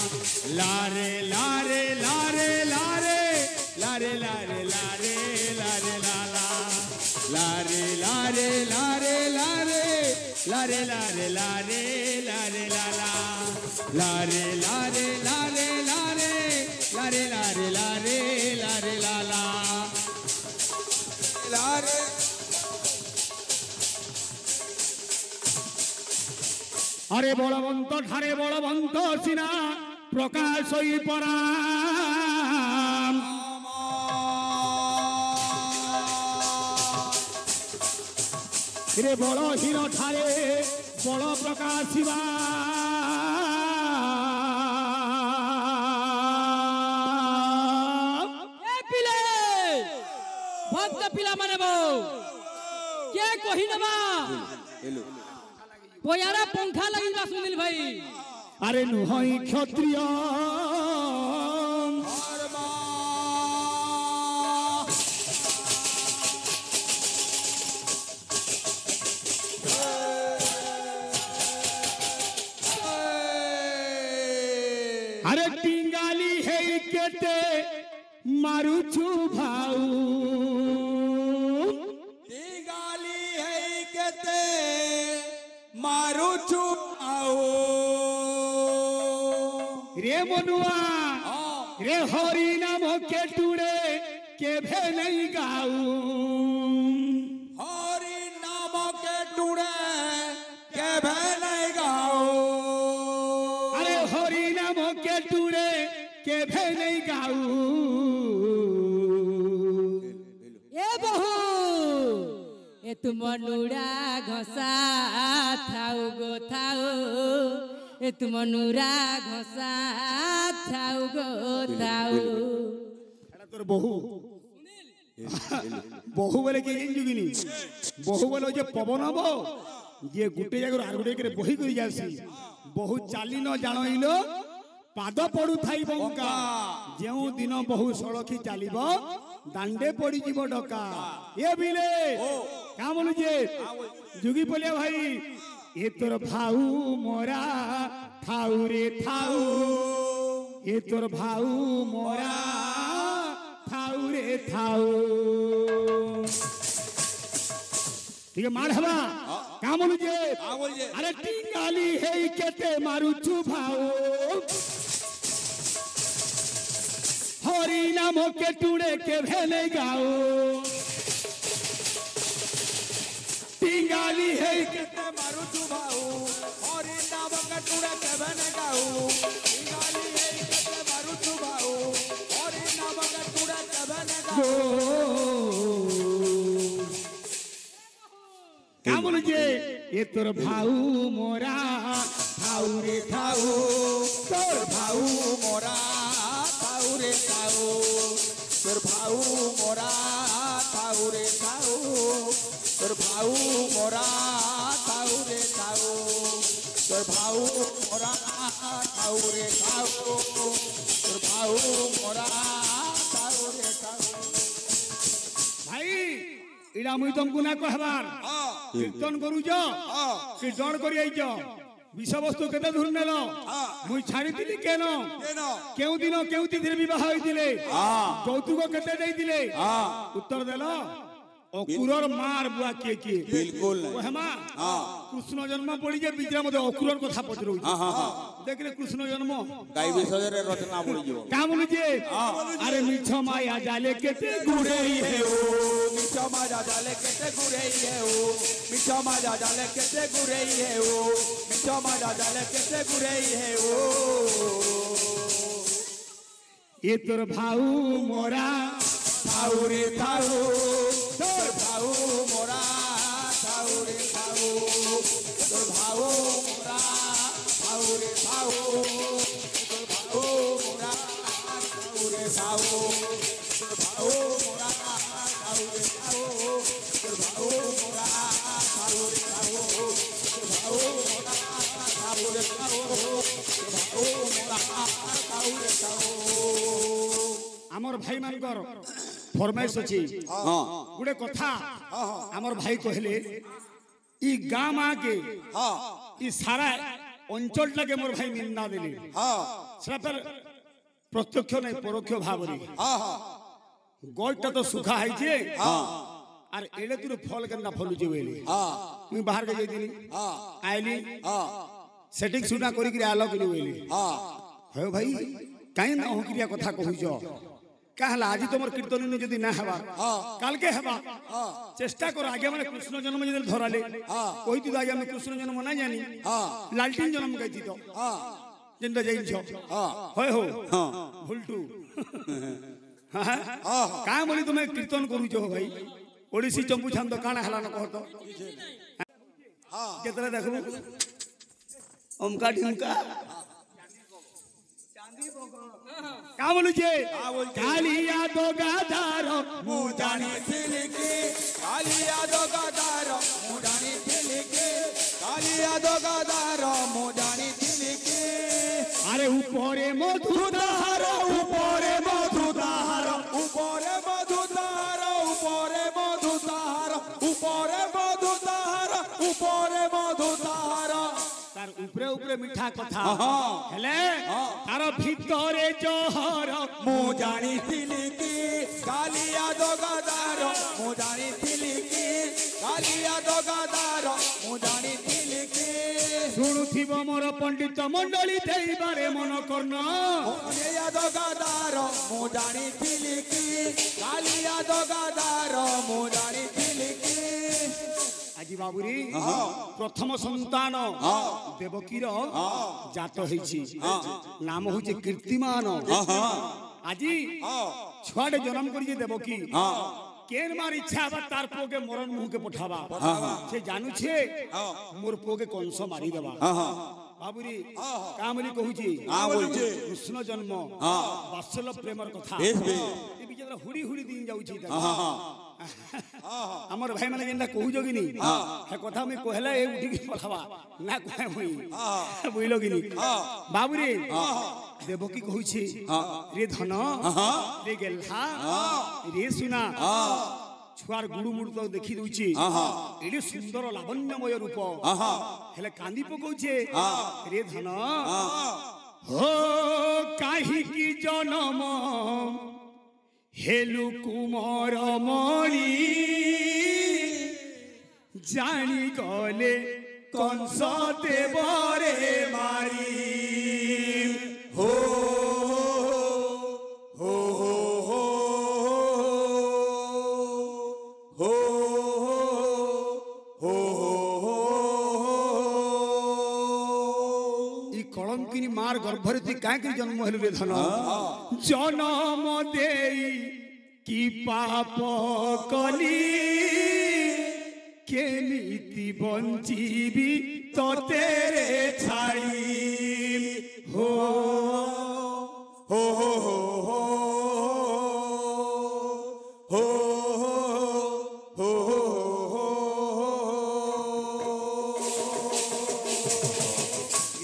लारे लारे लारे लारे लारे लारे लारे लारे लाला लारे लारे लारे लारे लारे लारे लारे लारे लाला लारे लारे लारे लारे लारे लारे लारे लारे लाला लारे अरे बलवंत ठारे बलवंत सिना प्रकाश पराम रे बलहीन ठारे बल प्रकाशिबा भक्त पिला माने बो क्या कही नबा बोयारा पंखा लगिबा सुनील भाई अरे नुहई क्षत्रिय अरे टिंगाली है केते मारुछु भाऊ टिंगाली है केते मारुछु भाऊ रे मनुआ रे हरि नाम केटुड़े केभे नहीं गाऊ हरि नाम केटुड़े केभे नहीं गाऊ अरे हरि नाम केटुड़े केभे नहीं गाऊ ए बहू ए तुम नुरा घसा थाउ गो थाउ ए तुम नुरा घसा थाउ गो थाउ एटा तोर बहु बहु बोले के जुगिनी बहु बोले जे पवन हबो जे गुटे जगह आर गुटे करे बही करी जासी बहु चाली न जानइलो पाद पड़ू थाई बंका जेउ दिन बहु सड़खी चालिबो दांडे पड़ी जीव डका ए बिले का बोलु जे जुगी बोलिया भाई ए तोर भाऊ मोरा थाऊ रे थाऊ ए तोर भाऊ मोरा थाऊ रे थाऊ ठीक है मार हवा का बोलु जे अरे टिंगाली है केते मारुछु भाऊ हरि नाम के टुड़े के भेले गाओ टिंगाली है केते मारुछु भाऊ हरि नाम के टुड़े केभे नहीं गाऊ टिंगाली है केते मारुछु भाऊ हरि नाम के टुड़े केभे नहीं गाऊ का बोलु जे ए तोर भाऊ मोरा थाऊ रे थाऊ तोर भाऊ मोरा थाऊ रे थाऊ तोर भाऊ मोरा थाऊ रे थाऊ तोर भाऊ मोरा थाऊ रे थाऊ तोर भाऊ मोरा थाऊ रे थाऊ तोर भाऊ मोरा थाऊ रे थाऊ भाई इडा मुई तुमको ना कहबार कीर्तन करूज कीर्तन करी आइज विषय वस्तु केते धुर नेलो मुई छाड़ी दिली केनो केउ दिन केउ तिथिरे विवाह होइतिले कौतुक केते देइतिले उत्तर देलो अकुरर मार बुआ के बिल्कुल ओ हेमा कृष्ण जन्म पड़ी जे बिजरा मते अकुरर कथा पचरउ देख रे कृष्ण जन्म गाई विसर्जन रचना पड़ी जो का बोलु जे अरे मिछ माया जाले केते गुड़ेई हे ओ मिछ माया जाले केते गुड़ेई हे ओ मिछ माया जाले केते गुड़ेई हे ओ मिछ माया जाले केते गुड़ेई हे ओ ये तोर भाऊ मोरा थाऊ रे थाऊ तोर भाऊ मोरा थाऊ रे थाऊ तोर भाऊ मोरा थाऊ रे थाऊ तोर भाऊ मोरा थाऊ रे थाऊ तोर भाऊ मोरा थाऊ रे थाऊ तोर भाऊ मोरा थाऊ रे थाऊ तोर भाऊ मोरा थाऊ रे थाऊ तोर भाऊ मोरा थाऊ रे थाऊ आमर भाई मानकर फरमाइश अछि गुडे कथा आमर भाई कहले ई गाम आके ई सारा अंचल लगे मोर भाई निंदा देले সেটা ফের প্রত্যক্ষ নাই পরোক্ষ ভাবরে हाँ हाँ গড়টা তো সুখা হয়েছে हाँ আর এলে তুই ফল কেন ফলুছে বলে हाँ মুই বাহার কে যাইতিনি हाँ আইলি हाँ সেটিং সুনা করি কি আলো কিনি বলি हाँ হয় ভাই কাই না হকিরিয়া কথা কহুছ কাহলা আজি তোমার কীর্তন যদি না হবা কালকে হবা চেষ্টা কর আগে মানে কৃষ্ণ জন্ম যদি ধরালে কইতি তো আগে আমি কৃষ্ণ জন্ম না জানি লালটিন জন্ম গাইতি তো যেটা যাইছ হয় হো ভুলটু কাঁ বলি তুমি কীর্তন করুছ ভাই ওড়িশি চম্পু ছান্দ কাଣା হেলা না কহ তো কেতরে দেখবো ওমকা ঢিমকা का बोलुचे कालिया तो गाधार मुडानी तिलके कालिया दो गादार मुडानी तिलके कालिया दो गादार मुडानी तिलके अरे ऊपरे मधुदार ऊपरे मधुदार ऊपरे मधुदार ऊपरे मधुदार ऊपरे मधुदार ऊपरे मधुदार तार ऊपरे ऊपरे मीठा कथा हेले तार भीतरे जहर मु जानी तिलकी कालिया दो गादार मु जानी तिलकी कालिया दो गादार मु जानी तिलकी शुणुथिब मोर पंडित मंडली देइबारे मन कर्ण कालिया दो गादार मु जानी तिलकी कालिया दो गादार मु जानी तिलकी আজি বাবুরি প্রথম সন্তান দেবকীর জাত হইছি নাম হচ্ছে কীর্তিমান আজি ছুয়াটে জন্ম করিছে দেবকী কেন মার ইচ্ছা আবার তার পুকে মরণ মুহকে পঠাবা সে জানুছে মোর পুকে কংস মারি দেবা বাবুরি কামলি কহুছি কৃষ্ণ জন্ম বাৎসল্য প্রেমর কথা এই বিচেরা হুড়ি হুড়ি দিন যাଉଛି আমার ভাই মানে যেটা কহুছ কি নি সে কথা আমি কহলে এ উঠিকি পঠাবা না কহে মুই বুঝল কি নি বাবুরি দেবকী কহুছি রে ধন রে গেল্হা রে সুনা ছুয়ার গুড়ু মুড়ু তো দেখি দউছি এডি সুন্দর লাবণ্যময় রূপ হেলে কান্দি পকাউছে রে ধন হো কাহি কি জনম হেলু কুমার মণি জানি গলে কংস দেবরে মারি हो हो हो हो हो हो ই কলঙ্কিনী মার গর্ভরে তুই কাকে জন্ম হলু রে ধন জনম দেই কি পাপ কলি কেমিতি বঞ্চিবি তোতে রে ছাড়ি হো हो हो हो हो हो हो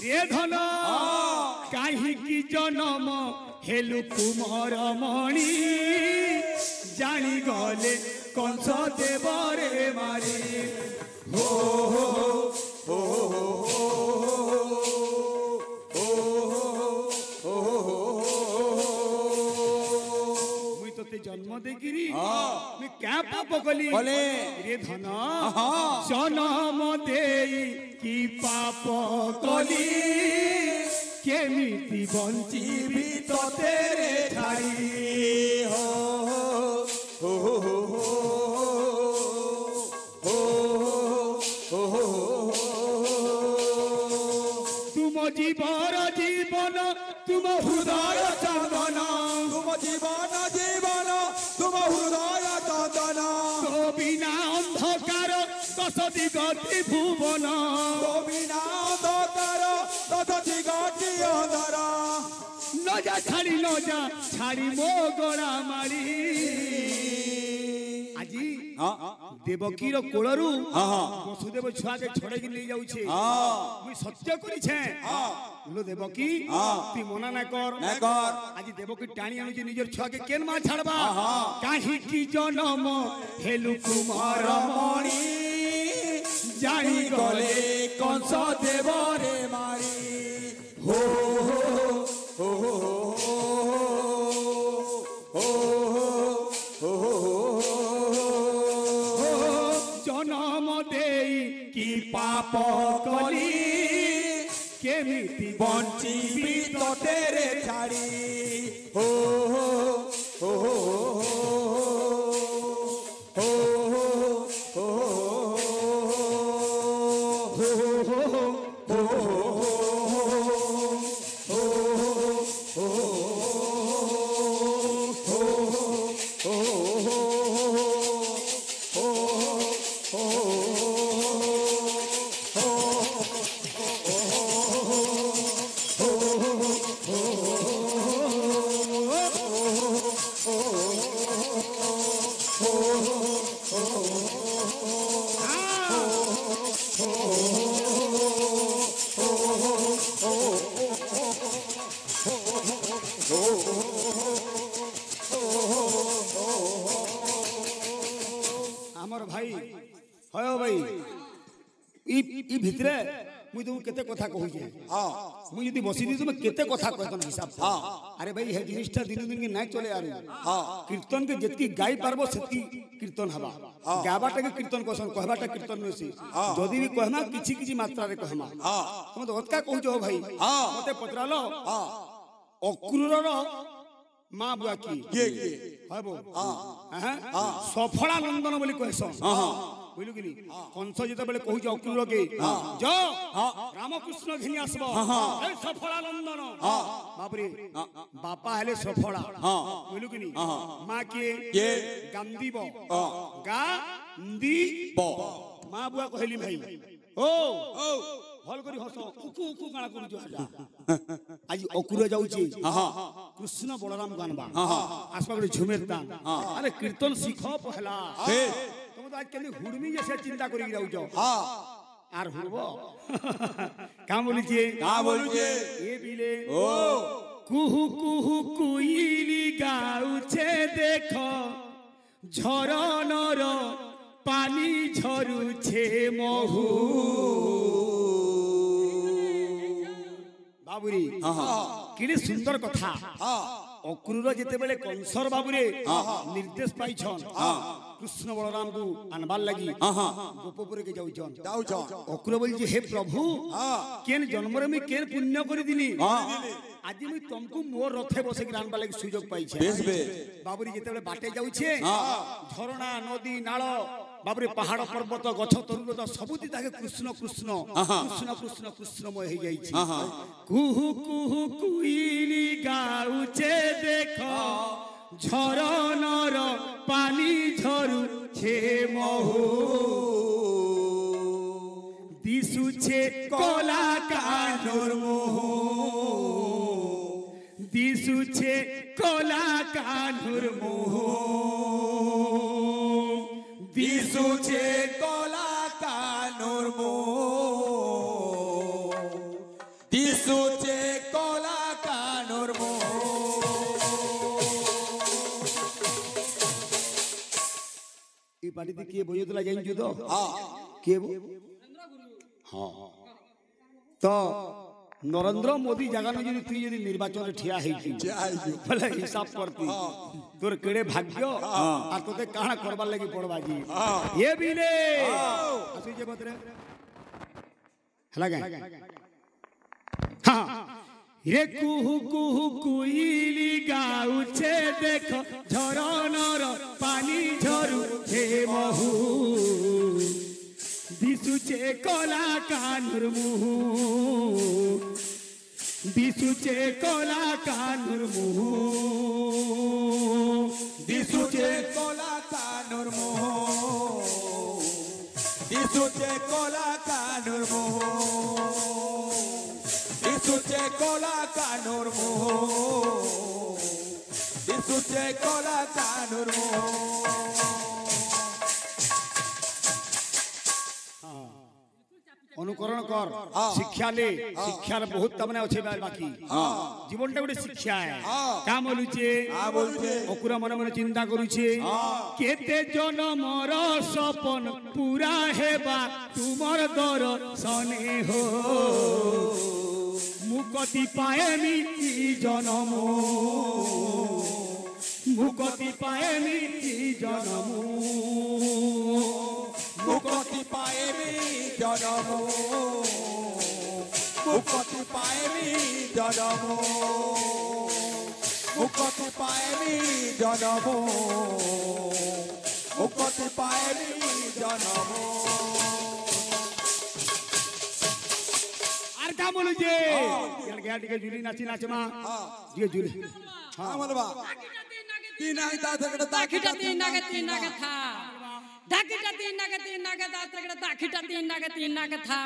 রে ধন কাহিকি জনম হেলু কুমার মণি জানি গলে কংস দেবরে মারি হো হো মুই তোতে জন্ম দেখিরি মুই ক্যা পাপ কলি কলে? রে ধন জনম দেই কি পাপ কলি কেমিতি বঞ্চিবি তোতে রে ছাড়ি हो हो हो हो हो তুম জীবর জীবন তুম হৃদয় চন্দন तुम जीवन जीवन तुम हृदय चंदन তো বিনা অন্ধকার দশ দিগতি ভুবন तो बिना अंधकार तथि गति अंधर নজা ছাড়ি মো গোড়া মারি আজি দেবকীর কোলরু বসুদেব ছুয়াকে ছড়াইকি নিয়ে যাচ্ছে মুই সত্য করিছে বলো দেবকী তুই মনা না কর আজি দেবকী টানি আনুছি নিজের ছুয়াকে কেন মা ছাড়বা কাহিকি জনম হেলু কুমার মণি জানি গলে कंस देवरे मारी हो हो केमिति बंचिबी तोतेरे छाड़ी हो हो हो हो हो हो हमर भाई हयो भाई ई भितरे मुई तुम केते कथा कहू जे हां मुई यदि बसी दी तुम केते कथा कहतन हिसाब से अरे भाई हे जिनिसटा दिन दिन के नाही चले आरू हां कीर्तन के जतकी गाई पारबो सेतकी कीर्तन हबा गाबाटा के कीर्तन कोसन कहबाटा कीर्तन नसी जदी भी कहमा किछि किछि मात्रा रे कहमा तुम तो हतका कहू जो भाई मते पत्रालो अक्रूरर मां बुआ की ये हबो सफला नंदन बोली कहसन बुझलु कि कंस जेते बेले कहू जो अक्रूर के जो रामकृष्ण घिनी आसबो ए सफला नंदन बाप रे बापा हेले सफला बुझलु कि मां के गांदीबो गांदीबो मां बुआ कहली भाई ओ भल करी हस उकु उकु काना करू जो आज अक्रूर जाउची कृष्ण बलराम गानबा आसपा गले झुमेर तान अरे कीर्तन सीखो पहला तुम तो आज केली हुडमी जैसे चिंता करी जाउ जो आर हुरबो का बोली छे ए बिले ओ कुहू कुहू कुइली गाउछे देखो झरनर पानी झरुछे महू बाबुरी किने सुंदर कथा अक्रूर जेते बेले कंसर बाबुरे निर्देश पाइछन कृष्ण बलराम को आनबार लगी गोपपुर के जाउछन अक्रूर बोल जे हे प्रभु केन जन्मरे में केन पुण्य करि दिनी आज मैं तुमको मोर रथे बसे के आनबार लगी सुयोग पाइछे बाबुरी जेते बेले बाटे जाउछे झरणा नदी नाळ बाबरे पहाड़ पर्वत गछ तरुलता सबुति ताके कृष्ण कृष्ण कृष्ण कृष्ण कृष्णमय हो जाई छी कुहू कुहू कुइली गाउछे देखो झरनर पानी झरु छे महू दिसुछे कला कानुर मोह दिसुछे कला कानुर मोह दिसुछे कला कानुर मोह दिसुछे कला कानुर मोह ई पाटी दी के बजोतला जाइन जुदो के हां तो नरेंद्र मोदी जगह न यदि तुई यदि निर्वाचन रे ठिया हेई भले हिसाब करती तोर केड़े भाग्य आ तोते काना करबा लागि पड़बा जी ये बिले असि जे बतरे हला गा हां रे कुहू कुहू कुइली गाउछे देखो झरनर पानी झरुछे महू दिसुचे कला कानुर मुहू दिसुचे कला कानुर मुहू दिसुचे कला कानुर मोह दिसुचे कला कानुर मोह दिसुचे कला कानुर मोह दिसुचे कला कानुर मोह अनुकरण कर शिक्षा ले शिक्षार बहुत तमने अच्छे बाकी जीवनटा गोटे शिक्षा है का बोलुचे अकुरा मन मन चिंता करुचे केते जनमर सपन पूरा हेबा तुमर दर्शने हो मुक्ति पाएमी जनम मुक्ति पाएमी जनम मुक्ति पाएमी जनम মুক্তি পাইবি জনম মুক্তি পাইবি জনম মুক্তি পাইবি জনম আর কা বলে যে গেল টিকে জুলি নাচি নাচমা যে জুলি হ্যাঁ বলবা তিন আগে তা থেকে দাখিটা তিন নাগে থা দাখিটা তিন নাগে তা থেকে দাখিটা তিন নাগে থা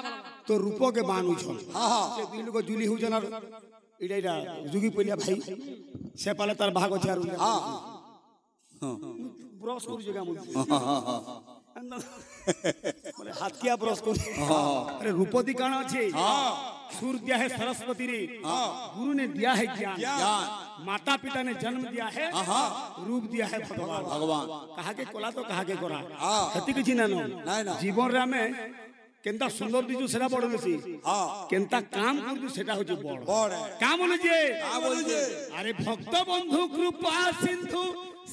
তো রূপকে বানু ছন হ্যাঁ সে দিল কো জুলি হুজনার এটা যুগি পলিয়া ভাই সে পালে তার ভাগ আছে আর হ্যাঁ ব্রশ করি জায়গা মধ্যে মানে হাত কিয়া ব্রশ করি अरे रूपदी काण আছে सूर दिया है सरस्वती रे गुरु ने दिया है ज्ञान माता पिता ने जन्म दिया है रूप दिया है भगवान भगवान कहा के कोला तो कहा के कोरा हाँ। हती किछि ना नो নাই না जीवन रे में केनता सुंदर दिजु सेटा बड़ बेसी হ্যাঁ केनता काम करदु सेटा होची बड़ বড় काम बोले जे কা বলছে अरे भक्त बंधु कृपा सिंधु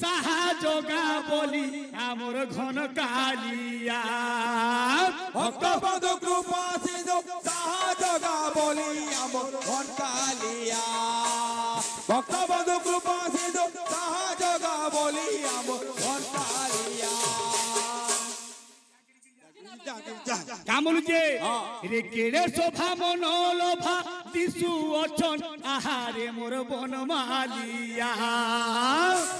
साहा जोगा बोली आमर घन कालिया ভক্ত বন্ধু কৃপা সিন্ধু সাহা জগা বলি আমর ঘন কালিয়া ভক্ত বন্ধু কৃপা সিন্ধু সাহা জগা বলি আমর ঘন কালিয়া काम बोले जे रे केड़े शोभा मनोलोभा दिसु अचन आहारे मोर बनमालिया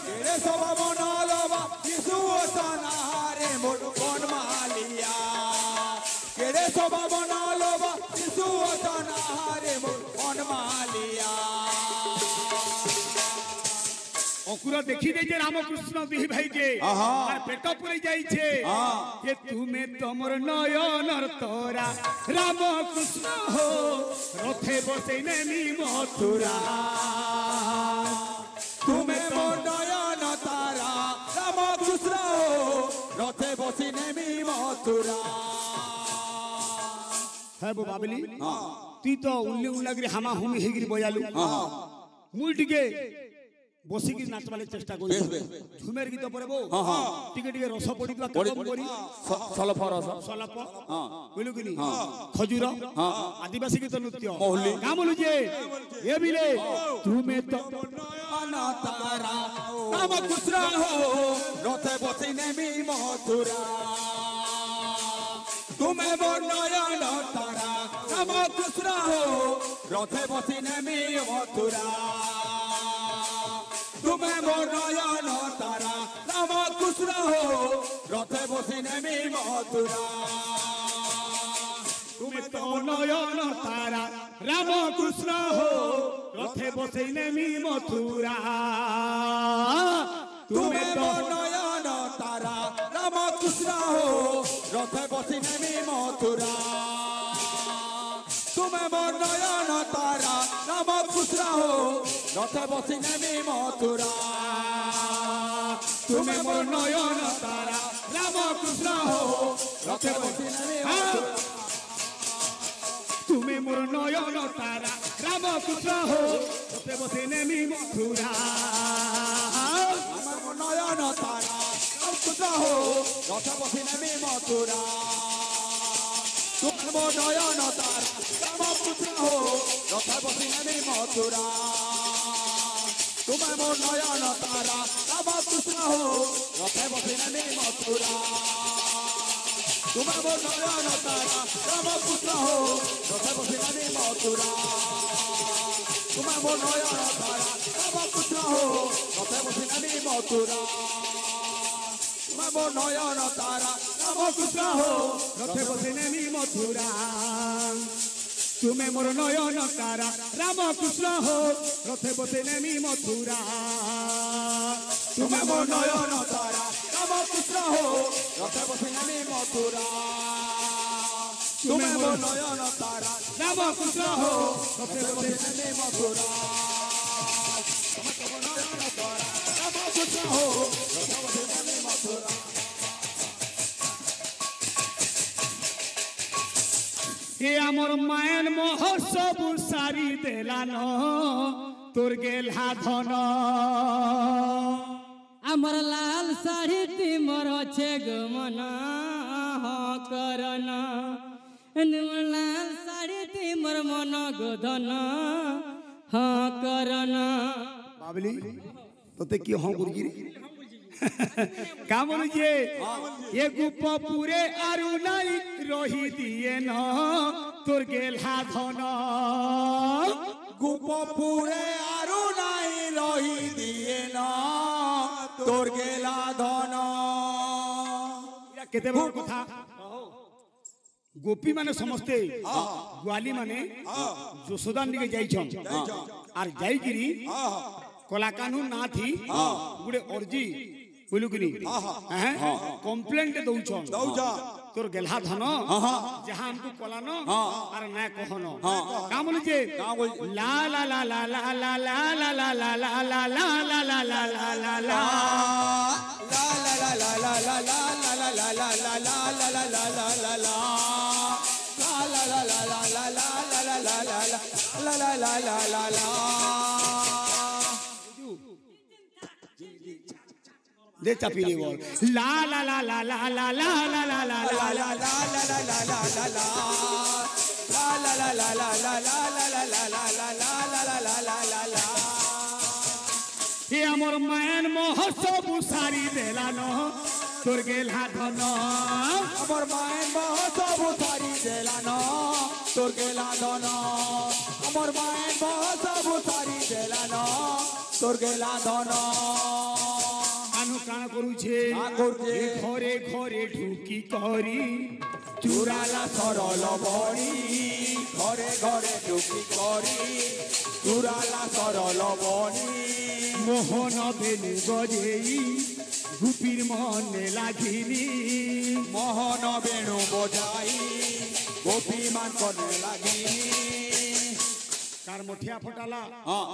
কেড়ে সবা মনালবা যিশু ওসানারে মোর ঘন মালিয়া কেড়ে সবা মনালবা যিশু ওসানারে মোর ঘন মালিয়া অকুর দেখি দে যে রামকৃষ্ণ দিহি ভাই কে আর পেট পুরে যাইছে যে তুমি তোমার নয়নর তোরা রামকৃষ্ণ হো রথে বসে নেমি মথুরা তুমি মোর নয়ন তারা রামকৃষ্ণ রথে বসি নেমি মথুরা হ্যাঁ বো বাবলি তুই তো উল্লে উল্লাগরি হামা হুমি হেগিরি বয়ালু মুই টিকে বসিকি নাচবালে চেষ্টা করি ঝুমের গীত পরে বো টিকে টিকে রস পড়ি দিবা কদম করি সলফ রস সলাপ বুঝলু কিনি খজুর আদিবাসী গীত নৃত্য মহলি। কাম বলু যে এ বিলে তুমি তো নয়ন তারা রামকৃষ্ণ রথে বসি নেমি মথুরা তুমি মোর নয়ন তারা রামকৃষ্ণ রথে বসি নেমি মথুরা তুমি মোর নয়ন তারা রামকৃষ্ণ রথে বসি নেমি মথুরা তুমি তো নয়ন তারা রামকৃষ্ণ হো রথে বসে নেমি মথুরা তুমি মোর নয়ন তারা রামকৃষ্ণ রথে বসি নেমি মথুরা তুমি মোর নয়ন তারা রামকৃষ্ণ রথে বসি নেমি মথুরা তুমি মোর নয়ন তারা রামকৃষ্ণ হো রথে বসি নেমি মথুরা তুমি মোর নয়ন তারা রামকৃষ্ণ হো রথে বসে নেমি মথুরা আমার মোর নয়ন তারা রামকৃষ্ণ রথে বসি নেমি মথুরা তুমি মোর নয়ন তারা রামকৃষ্ণ রথে বসি নেমি মথুরা তুমি মোর নয়ন তারা রামকৃষ্ণ রথে বসি নেমি মথুরা তুমি মোর নয়ন তারা রামকৃষ্ণ রথে বসি নেমি মথুরা তুমি মোর নয়ন তারা রামকৃষ্ণ রথে বসি নেমি মথুরা তুমি মোর নয়ন তারা রামকৃষ্ণ রথে বসে নেমি মথুরা তুমি মোর নয়ন তারা রামকৃষ্ণ হো রথে বসে নেমি মথুরা তুমি মোর নয়ন তারা রামকৃষ্ণ রথে বসি নেমি মথুরা তুমি মোর নয়ন তারা রামকৃষ্ণ হো রথে রথে বসে বসি নেমি মথুরা তুমি মোর নয়ন তারা রামকৃষ্ণ রথে বসি নেমি মথুরা এ আমার মায়ের মহোৎসব সারি দেলান তোর গেলা ধন আমার লাল শাড়িটি মোর আছে গমন করন লাল ছাড়িতে মোর মন গোধন হ্যাঁ করনা বাবলি তোতে কি হ্যাঁ করছি রে কা বলছে এ গুপ পুরে আরু নাই রহি দিয়ে ন তোর গেলহা ধন গোপপুরে আরো নাই রহি দিয়ে না তোর গেলা ধন কেতে বড় কথা গোপী মানে সমস্তে গোয়ালি মানে যশোদার দিকে যাইছন আর যাইকিরি কলাকানু না থি গুড়ে অর্জি বুঝলুকিনি হ্যাঁ কমপ্লেন্ট দৌছন তোর গেলহা ধন যাহা আমকু কলান আর না কহন কা বলছে লা লা লা লা লা লা লা লা লা লা লা লা লা লা লা লা লা লা দে চাপি রে বল লা লা লা লা লা লা লা লা লা লা লা লা হে আমার মায়ের মহসব সারি দেলান তোর গেলহা ধন আমার মায়ের মহসব সারি দেলান তোর গেলা ধন আমার মায়ের মহসব সারি দেলান তোর গেলা ধন কানু কান করুছে ঘরে ঘরে ঢুকি করি চুরালা সরল বড়ি ঘরে ঘরে ঢুকি করি চুরালা সরল বড়ি মোহন বেনু গজেই গুপির মনে লাগিনি মোহন বেণু বজাই গোপী মান কনে লাগি কার মঠিয়া ফটালা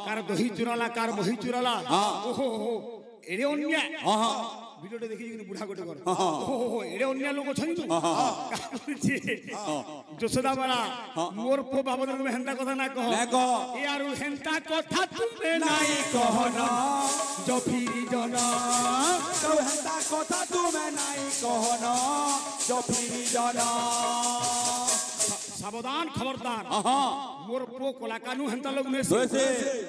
কার দহি চুরালা কার বহি চুরালা ওহো এড়ে অন্যা ভিডিওটা দেখি কিন্তু বুড়া গোটে কর ওহো এড়ে অন্যা লোক অছন্তি যশোদা বালা মোর পো বাবদ তুমি হেন্তা কথা না কহ এ আর হেন্তা কথা তুমি নাই কহন জফিরি জন হেন্তা কথা তুমি নাই কহন জফিরি জন সাবধান খবরদার মোর পো কলাকানু হেন্তা লোক নেছে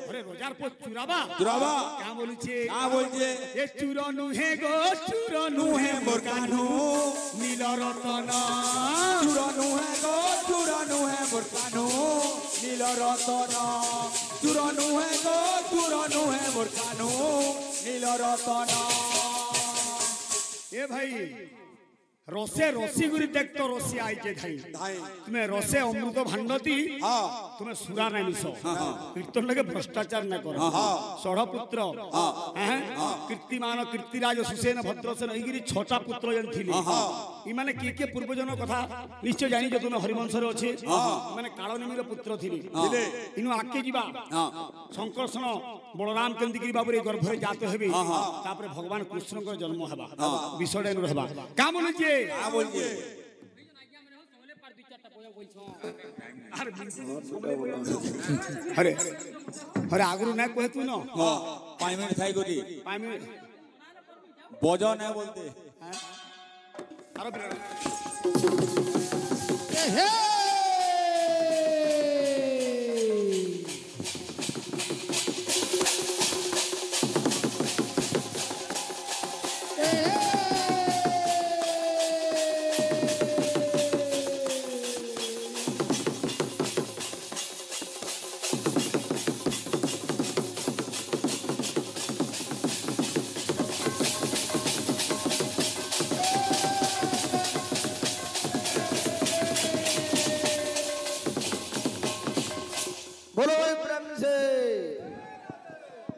আরে রোজার পো চুরাবা কা বলছে এ চুর নুহে গো চুর নুহে মোর কানু নীল রতন চুর নুহে গো চুর নুহে মোর কানু নীল রতন চুর নুহে গো চুর নুহে মোর কানু নীল রতন এ ভাই রসে রসি গুরি দেখতো রসি আইছে ধাই তুমি রসে অমৃত ভান্ডতি তুমি সুরা নাই মিশ কীর্তন লাগে ভ্রষ্টাচার না করো ষড়পুত্র হ্যাঁ কীর্তিমান কীর্তিরাজ সুসেন ভদ্রসেন এইগিরি ছটা পুত্র যেন থিলে ইমানে কি কি পূর্বজন কথা নিশ্চয় জানিছ তুমি হরিবংশরে অছে মানে কালনেমির পুত্র থিলে ইনু আগে যা শঙ্কর্ষণ বলরাম কেন্দ্রিক বাবুর এই গর্ভরে জাত হেবে তারপরে ভগবান কৃষ্ণঙ্কর জন্ম হবা বিষয়টা এনু রহবা কা বলছে আরে আরে আগরু না কহে তুই না 5 মিনিট থাই গটি 5 মিনিট বজা না বলতে আরে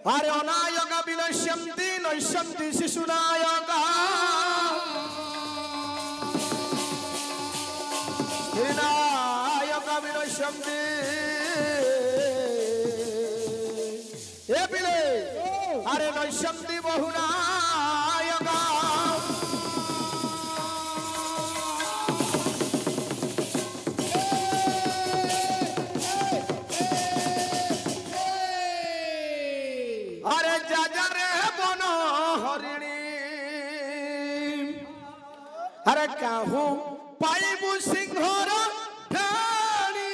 अरे अनायक विनश्यन्ति नश्यन्ति शिशुनायक विनायक विनश्यन्ति ए पिले अरे नश्यन्ति बहुनायक अरे जाजरे बन हरिणी अरे काहू पाइबु सिंहर ढाणी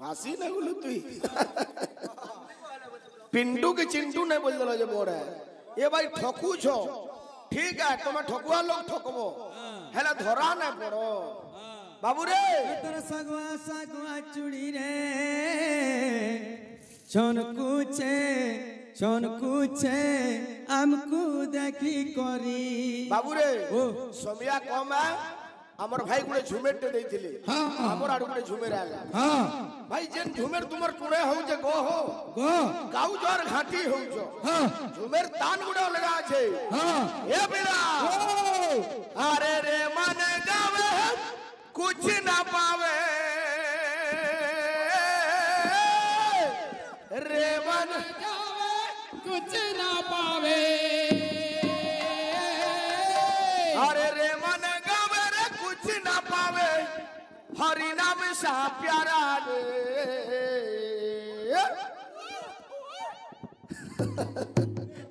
भासी न गुलू तुई पिंटू के चिंटू ने बोल दिला जे बोर है ये भाई ठकू छो ठीक है तुम्हें ठकुआ लोग ठकबो हेला धरा न पड़ो बाबू रे तोर सगुआ सगुआ चूड़ी रे छन कुछे हमको देखी करी बाबू रे सोमिया कम है हमर भाई गुड़े झुमेर टे देथिले हमर आडू गुड़े झुमेर आला भाई जेन झुमेर तुमर टुणे हो जे गो गाउ जोर घाटी हो जो झुमेर तान गुड़े लगा छे ए बेरा अरे रे मन गावे कुछ ना पावे रे मन गावे कुछ ना पावे अरे रे मन गावे रे कुछ ना पावे हरि नाम सा प्यारा रे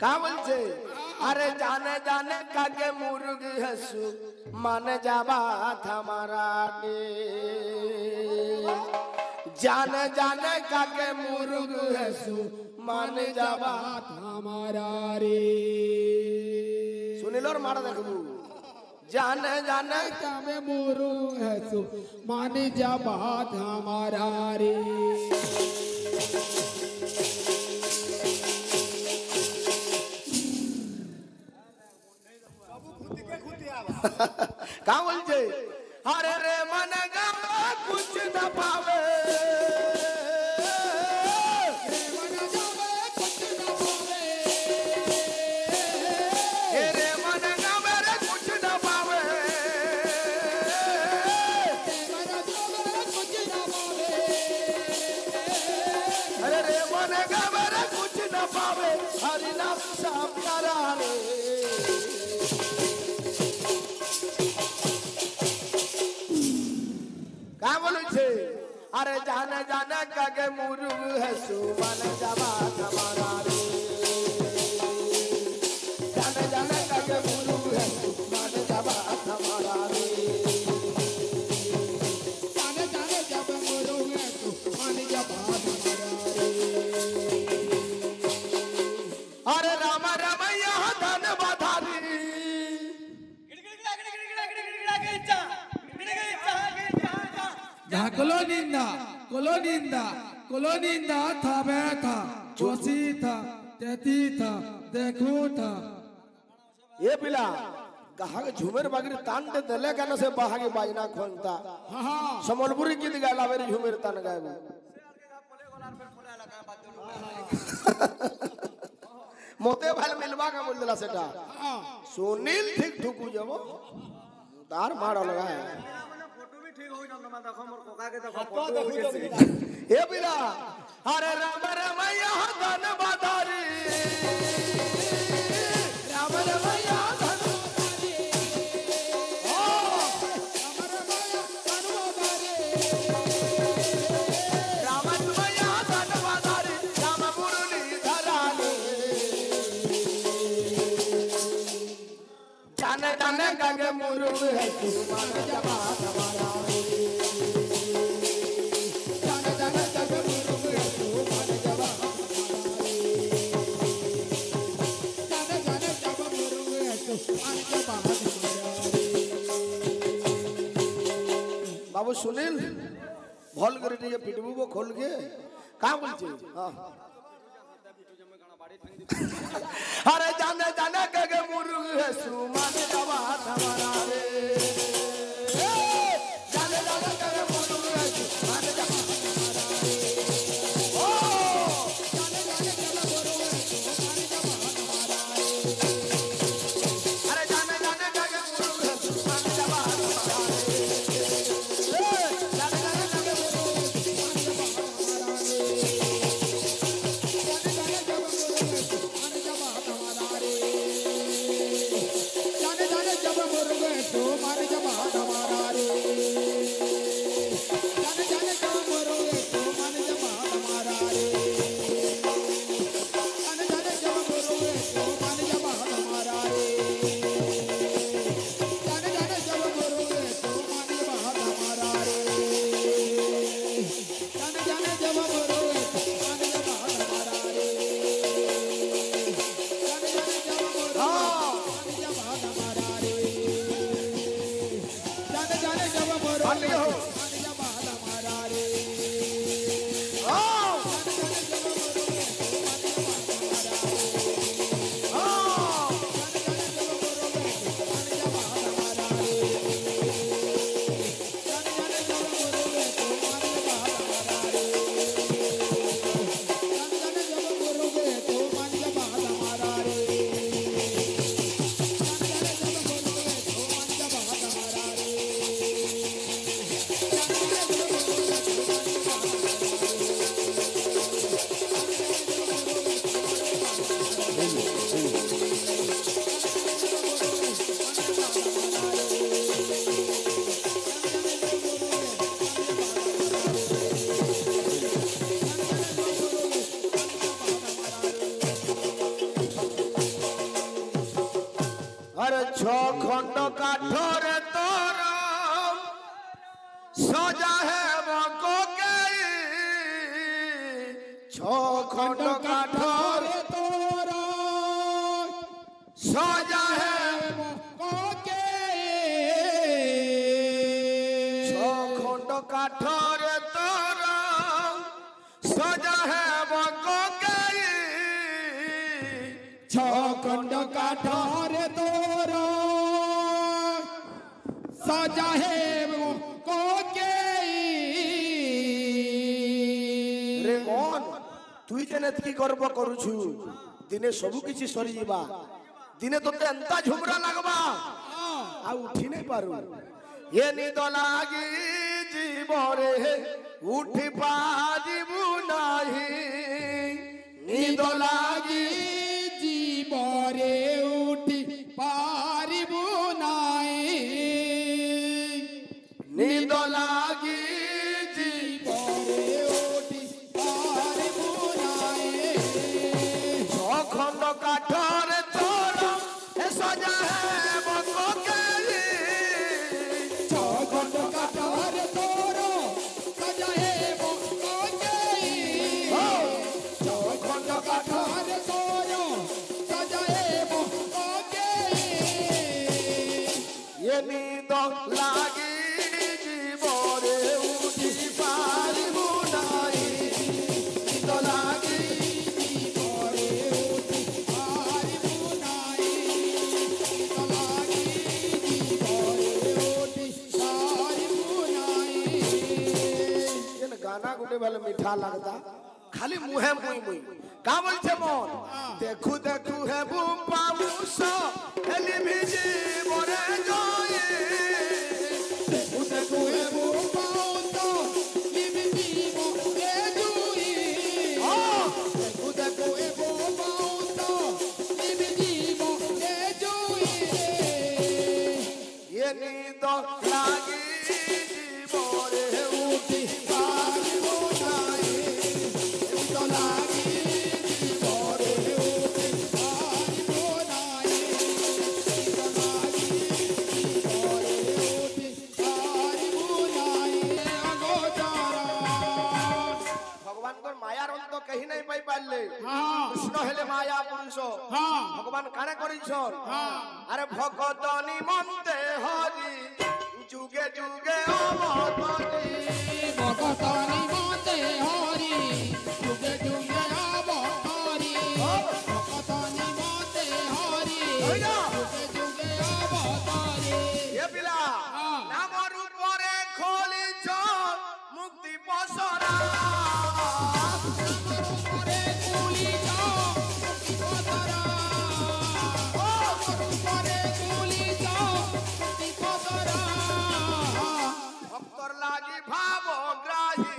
का बोलছে अरे जाने जाने कागे मुर्गी हसू मान जाबा हमारा रे जाने जाने कागे मुर्गी हसू मान जाबा हमारा रे सुनिलो मारा देखबू जाने जाने कामे मोरू हसु माने जा बात हमारा रे का बोलছে अरे रे मन गावे कुछ न पावे रे मन गावे रे कुछ न पावे अरे रे मन गावे रे कुछ न पावे हरि नाम सा प्यारा रे का बोलছে अरे जाने जाने कागे मुर्ग हसू मन जाबा हमारा रे जाने जाने कागे मुर्ग हसू मन जाबा हमारा रे जाने जाने जब मोरू हसु माने जा बात हमारा रे अरे राम राम यहाँ धन बधारी जहाँ कोलोनिंदा था बैठा जोशी था तेती था देखो था ये पिला कहा के झुमेर बागरी तान दे दले कान से बाहागे बाजना खोनता समलपुरी गीत गाला मेरी झुमेर तान गायबो मोते भाल मिलवा का बोल दिला सेटा सुनील ठीक ठुकू जबो तार मार लगा है ए बिला अरे राम राम यहाँ धन बधारी राम राम यहाँ धन राम राम यहाँ धन बधारी राम मुरली धरानी जाने जाने कागे मुरली है तू मान जबा हमारा जाने जाने कागे मुरली है तू मान जबा जाने जाने जब मोरू हसु माने जा बात हमारा रे बाबू सुनील भल करे टिके पिटबू वो खोल के का बोलछे हां अरे जाने जाने के मुर्ग है सुमान जबा हमारा रे जाने जाने के मुर्ग है सुमान जबा हमारा रे ओ जाने जाने के मुर्ग है सुमान जबा हमारा रे अरे जाने जाने के मुर्ग है सुमान जबा हमारा रे जाने जाने के मुर्ग है सुमान जबा हमारा रे जाने जाने जब मोरू हसु माने जा बात খণ্ড কাঠরে তোর সজা হেব কোকেই ছ খণ্ড কাঠরে তোর সজা হেব ছ খণ্ড কাঠরে তোর সজা হেব কোকেই ছ খণ্ড কাঠরে তোর সজা হেব রে মন তুই যেন কি গর্ব করুছু দিনে সবু কিছু সরি যা দিনে তোতে এন্তা ঝুমরা লাগবা আর উঠি নাই পারু এ নিদ লাগি জীবরে উঠি পারিবু নাহি নিদ লাগি জীবরে উঠি পারিবু নাই নিদ লাগি জীবরে উঠি পারিবু নাই খণ্ড কাঠরে তোর এ সজা হেব কোকেই খণ্ড কাঠরে তোর সজা হেব খণ্ড কাঠরে তোর সজা হেব এ নিদ লাগি জীবরে উঠি পারিবু নাই নিদ লাগি জীবরে উঠি পারিবু নাই জীবরে উঠি পারিবু নাই যেন গানা গুটে ভালো মিঠা লাগতা খালি মুহে মুই মুই কা বলছে মন দেখু দেখু হেবু পাউস হেলি ভিজি মরে জয়ে দেখু দেখু হেবু দেখু দেখু এ নিদ লাগি জীবরে উঠি পারিবু নাই নিদ লাগি জীবরে উঠি পারিবু নাই ভগবান তোর মায়ার অন্ত কেহি নাই পাই পারলে কৃষ্ণ হেলে মায়া পুরুষ ভগবান কানে করিছ আরে ভগত নিমন্তে হরি যুগে যুগে অবতরি ভগত নিমন্তে হরি যুগে যুগে অবতারি ভগত নিমন্তে হরি যুগে যুগে অবতারি এ পিলা নামর উপরে খলিছ মুক্তি পসরা উপরে তুলিছ মুক্তি পতরা উপরে তুলিছ মুক্তি পতরা ভক্তর লাগি ভাব গ্রাহী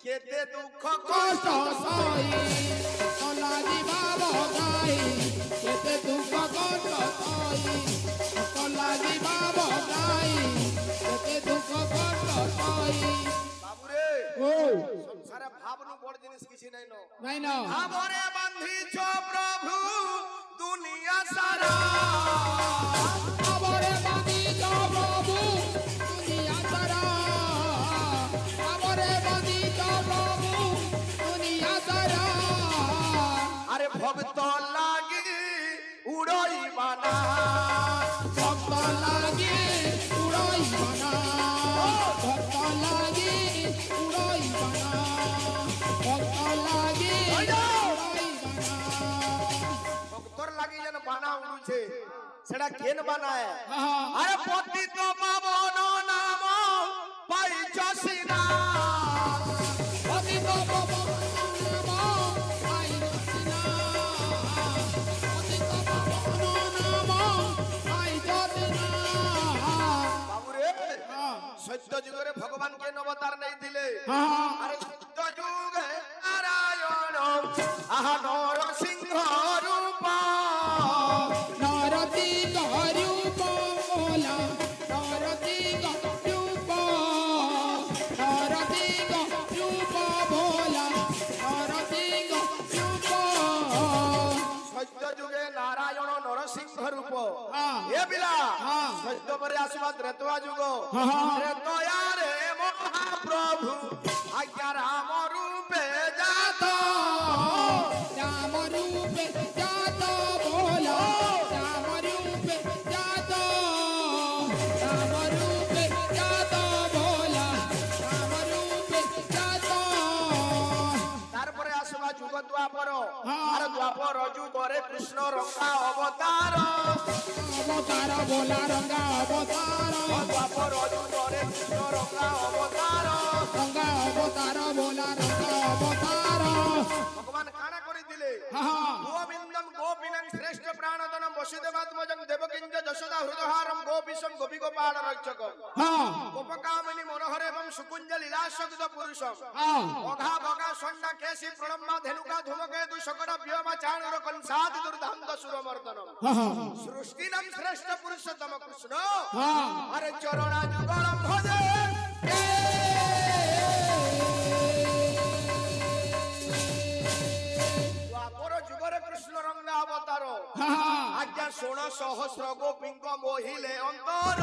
কেতে দুঃখ কষ্ট কষ্ট সই কলাজি ভাব গাই কেতে দুঃখ কষ্ট সই কলাজি ভাব গাই কেতে দুঃখ কষ্ট সই বাবুরে ও সংসারে ভাবনু বড় জিনিস কিছু নাই নো নাই না ভাবরে বান্ধিছ প্রভু দুনিয়া সারা আবরে বাঁধিছ প্রভু দুনিয়া সারা আবরে বাঁধিছ প্রভু দুনিয়া সারা আরে ভক্ত লাগি উড়ই বানা ভক্ত লাগি উড়াই বানা ভক্ত লাগি উড়াই বানা ভক্ত লাগি উড়াই বানা ভক্তর লাগি যেন বানা উড়ুছে সেটা কেন বানায় আহা আরে পতিত পাবন নাম পাইছ সিনা অতীত পবন নাম আই রচনা অতীত পবন নাম আই রচনা বাবুরে সত্য যুগরে ভগবান কে অবতার নেই দিলে আরে সত্য যুগে নারায়ণ আহা নর সিংহ রূপ নরতি গরূপ ওলা নরতি গরূপ নরতি গরূপ ভোলা নরতি গরূপ সত্য যুগে নারায়ণ নরসিংহ রূপ ରୂପ ହଁ। ଏ ପିଲା ହଁ। ସହିତ ପରେ ଆସିବା ତ୍ରେତୟା ଯୁଗ ହଁ, ହଁ। ତ୍ରେତୟାରେ ମହାପ୍ରଭୁ ଆଜ୍ଞା ରାମ ରୂପେ ଜାତ राम रूप जातो बोला राम रूप जातो राम रूप जातो बोला राम रूप जातो তারপরে আসবা যুগ দ্বাপর হ্যাঁ। আর দ্বাপর যুগরে কৃষ্ণ রঙ্গা অবতার अवतार बोला रंगा अवतार দ্বাপর যুগরে কৃষ্ণ রঙ্গা অবতার रंगा अवतार बोला रंगा अवतार ভগবান কানা করে দিলে হ্যাঁ। গোবিন্দম গোপিনং শ্রেষ্ঠ প্রাণদনম বসুদেবাত্মজং দেবকিঞ্জ যশোদা হৃদহারম গোপীশম গোপী গোপাল রক্ষকম হ্যাঁ। গোপকামিনী মনোহর এবং সুকুঞ্জ লীলাশব্দ পুরুষম হ্যাঁ। অঘা বগা ষণ্ডা কেশী প্রণম্মা ধেনুকা ধূমকেতু শকট ব্যোমা চাণুর কংসাদি দুর্দান্ত সুরমর্দনম হ্যাঁ। সৃষ্টিনম শ্রেষ্ঠ পুরুষোত্তম কৃষ্ণ হ্যাঁ। আরে চরণা যুগলম ভজে দ্বাপর যুগরে কৃষ্ণ রঙ্গা অবতার হ্যাঁ। আজ্ঞা 16 গোপীঙ্ক মোহিলে অন্তর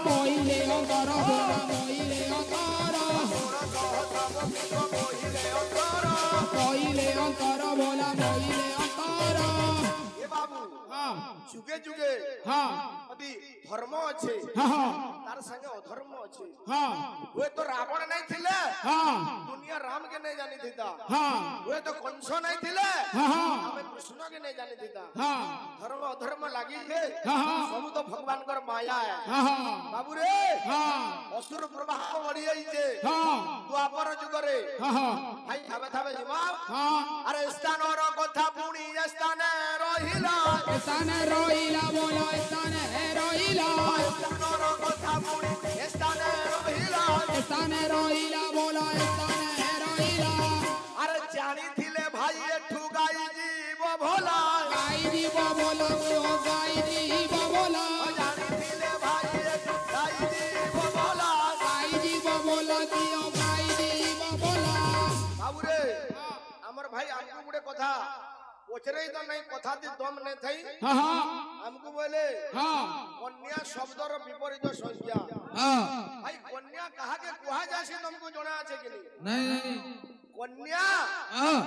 मोहिले अंतर बोला मोहिले अंतर 16 গোপীঙ্ক মোহিলে অন্তর मोहिले अंतर बोला मोहिले अंतर এ বাবু হ্যাঁ। যুগে যুগে হ্যাঁ। যদি ধর্ম আছে হ্যাঁ। তার সঙ্গে অধর্ম আছে হ্যাঁ। ওই তো রাবণ নাই ছিলে হ্যাঁ। দুনিয়া রাম কে নাই জানি থিতা হ্যাঁ। ওই তো কংস নাই ଥିଲେ হ্যাঁ। ଆମେ କୃଷ୍ଣ କେ নাই ଜାନି থিতা হ্যাঁ। ଧର୍ମ ଅଧର୍ମ ଲାଗିଲେ হ্যাঁ। ସବୁ ତ ଭଗବାନଙ୍କର ମାୟା হ্যাঁ। ବାବୁ ରେ হ্যাঁ। ଅସୁର ପ୍ରଭାବ ବଢି ଯାଇଛି হ্যাঁ। ଦ୍ୱାପର ଯୁଗରେ হ্যাঁ। ଭାଇ ଥାବେ ଥାବେ ଯିମା হ্যাঁ। ଆରେ ସ୍ଥାନର କଥା ପୁଣି ଏ ସ୍ଥାନେ ରହିଲା स्थान रोइला बोला स्थान रोइला ସ୍ଥାନର କଥା ପୁଣି ଏ ସ୍ଥାନେ ରହିଲା स्थान रोइला बोला स्थान रोइला ଆରେ ଜାଣିଥିଲେ ଭାଇ ଏଠୁ ଗାଇ ଯିବ ଭଲା गाई जीव बोला ओ गाई जीव बोला ଜାଣିଥିଲେ ଭାଇ ଏଠୁ ଗାଇ ଯିବ ଭଲା गाई जीव बोला दियो गाई जीव बोला ବାବୁରେ ଆମର ଭାଇ ଆମକୁ ଗୋଟେ କଥା ପଚରେଇ ତ ନାଇଁ କଥା ଦି ଦମ ନାଇଁ ଥାଇ হ্যাঁ। ଆମକୁ ବୋଇଲେ হ্যাঁ। କନ୍ୟା ଶବ୍ଦର ବିପରୀତ ସଂଜ୍ଞା हाँ ଭାଇ କନ୍ୟା କାହାକେ କୁହାଯାଏ ତମକୁ ଜଣା ଅଛି କି नहीं नहीं କନ୍ୟା हाँ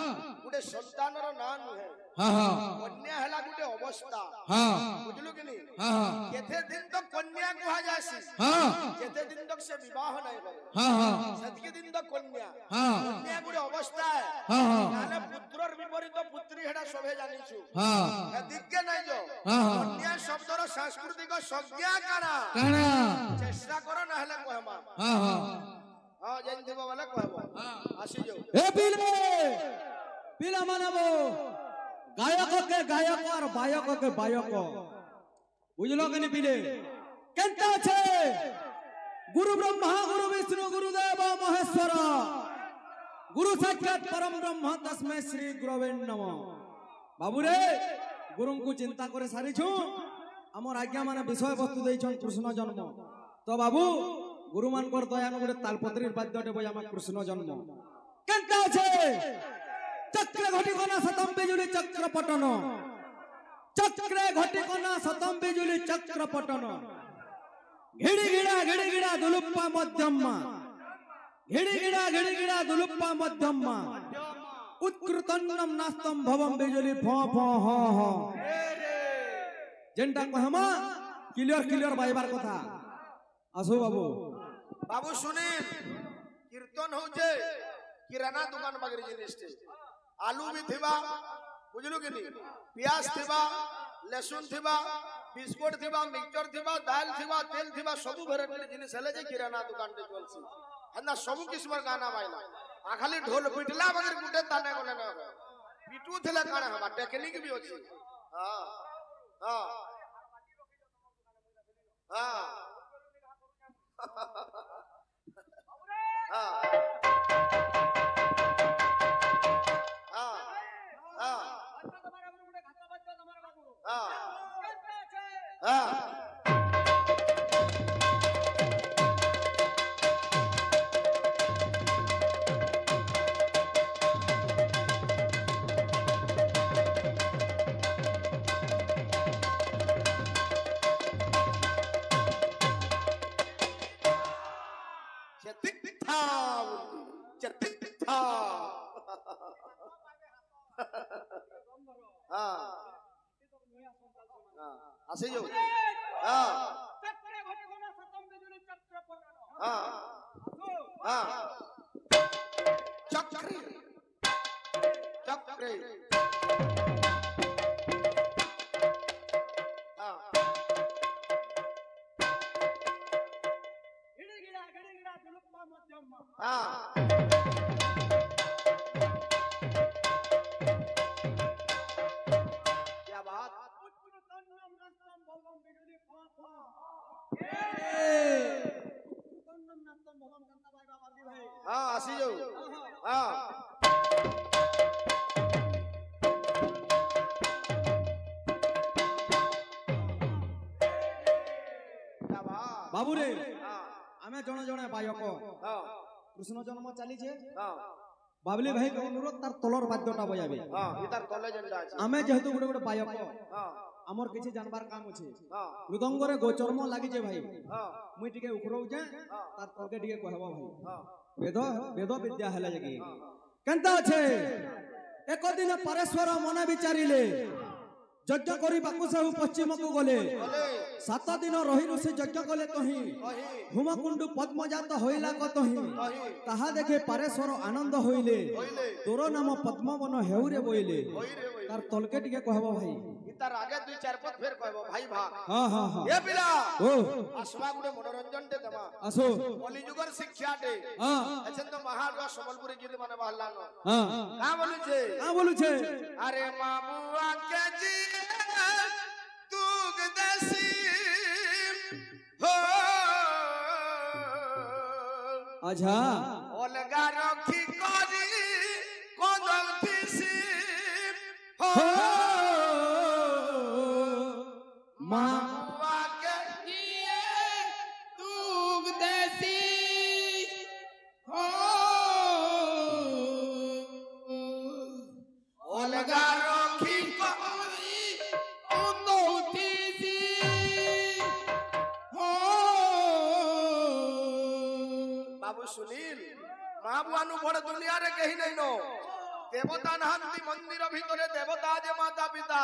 ଗୋଟେ ସନ୍ତାନର ନାଁ ନୁହେଁ हाँ हाँ କନ୍ୟା ହେଲା ଗୋଟେ ଅବସ୍ଥା हाँ ବୁଝିଲୁ କି ନି हाँ କେତେ ଦିନ ତକ କନ୍ୟା କୁହାଯାଏସି हाँ ଯେତେ ଦିନ ତକ ସେ ବିବାହ ନାଇଁ କରେ हाँ हाँ ସେତିକି ଦିନ ତକ କନ୍ୟା हाँ କନ୍ୟା ଗୋଟେ ଅବସ୍ଥା हाँ हाँ ତାହେଲେ ପୁତ୍ରର ବିପରୀତ ପୁତ୍ରୀ ହେଟା ସଭେ ଜାଣିଛୁ हाँ ଏଦିକେ ନାଇଁ ଯ हाँ हाँ କନ୍ୟା ଶବ୍ଦର ସାଂସ୍କୃତିକ ସଂଜ୍ଞା କାଣା कहना ଚେଷ୍ଟା କର ନହେଲେ କହମା हाँ हाँ ହଁ ଜାଣିଥିବ ବୋଲେ କହିବ ଆସିଯାଉ ए पिले पिला मानबो गायक के गायक और बायक के बायक बुझलो कि नहीं पिले केंता छे गुरु ब्रह्मा गुरु विष्णु गुरुदेव महेश्वर गुरु साक्षात परम ब्रह्म तस्मै श्री गुरवे नमः बाबू रे गुरु को चिंता करे सारी छु हमर आज्ञा माने विषय वस्तु देछन कृष्ण जन्म तो बाबू गुरु मानकर दयानु गोटे तालपत्री बाद्यटे बजामा कृष्ण जन्म केंता छे चक्र घटिकना सतम बिजुली चक्र पटन चक्र घटिकना सतम बिजुली चक्र पटन घिड़ी गिड़ा दुलुप्पा मध्यमा घिड़ी गिड़ा दुलुप्पा मध्यमा उत्कृतन्नम नास्तम भवम बिजुली फ फ ह ह जेंटा कहमा क्लियर बाइबार कथा आसो बाबू बाबू सुनील कीर्तन होचे किराना दुकान पाखरे जिनिसटे आलू भी थिबा बुझलु कि नहीं प्याज थिबा लहसुन थिबा बिस्कुट थिबा मिक्सचर थिबा दाल थिबा तेल थिबा सबु भेराइटी जिनिस हेले जे किराना दुकान रे चलसी हना सबु किस्मर गाना माइला आ खाली ढोल पिटला बगैर गुटे ताने गले ना पिटू थले काना हमा टेक्निक भी अछि हां हां हां আসে যাও চক্রে চক্রে क्या बात हाँ আসি যাও हाँ क्या बात बाबू रे हाँ आमे जणे जणे बायक हाँ कृष्ण जन्म चलीছে हाँ बाबली भाई के अनुरोध तार तलर बाद्यटा बजाबे हाँ इधर तले जेंडा আছে आमे जेहेतु गोटे गोटे बायक हाँ हमर किछि जानबार काम अछि हाँ मृदंगरे गोचर्म लागि जे भाई हाँ मुई टिके उखरौ जे तार तलके टिके कहबो भाई हाँ वेद वेद विद्या हला जगी केनता আছে एक दिन परेश्वर मन विचारिले यज्ञ करी बाकु साहू पश्चिम को गले बोले 7 दिन रही ऋषि यज्ञ कले कहीं कही हुमकुंडु पद्मजात होइला कतही कही ताहा देखे परेश्वर आनंद होइले होइले तोर नाम पद्मवन हेउरे बोइले होई रे होई तार तलके टिके कहबो भाई इधर आगे दुई चार पद फिर कहबो भाई भाग हां हां हां ये पिला ओ आसवा गुडे मनोरंजन दे दमा असो कलिजुगर शिक्षा दे हां अच्छा तो महारुआ संबलपुरी गीत माने बहलानो हां का बोलू छे का बोलू छे अरे मामुआ के जी तुग दसी हो अच्छा अलगा रखी करी कोदल फिसी हो मां मामुआ के तुग देसी हो अलगा रखी उनौतीसी हो बाबू सुनील महाबुआनु बड़ दुनिया रे कहीं नहीं नो देवता नहांती मंदिर भितरे देवता जे माता पिता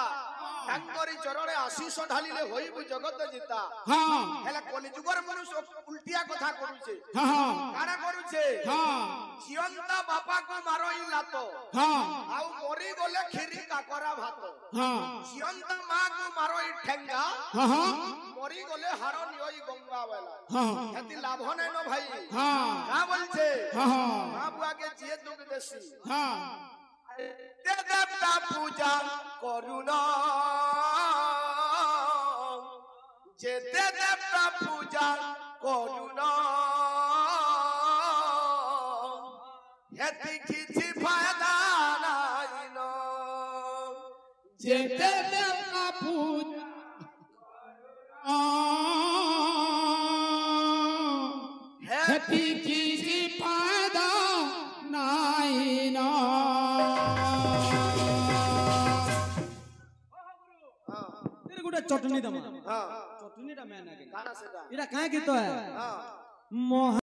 तांकरी चरणे आशीष ढालिले होइबु जगत जिता हाँ हेला कलिजुगर मनुष्य उल्टिया कथा करूछे हाँ काना करूछे हाँ जियंता बापा को मारोई लातो हाँ आउ मरी गले खीरी काकरा भात हाँ जियंता मां को मारोई ठेंगा हाँ हाँ मरी गले हारो नियोई गंगा वाला हाँ हेती लाभ नै न भाई हाँ का बोलछे हाँ मां बुआ के जिए दुख देसी हाँ दे देवता पूजा करुणा जे दे देवता पूजा करुणा हेती किछि फायदा नाही न जेते देवता पूजा हेती किसी फायदा नहीं ना तेरे गोटे चटनी दमा हां चटनी टा मैं ना गाना सेटा इरा काहे गीत है हां मोह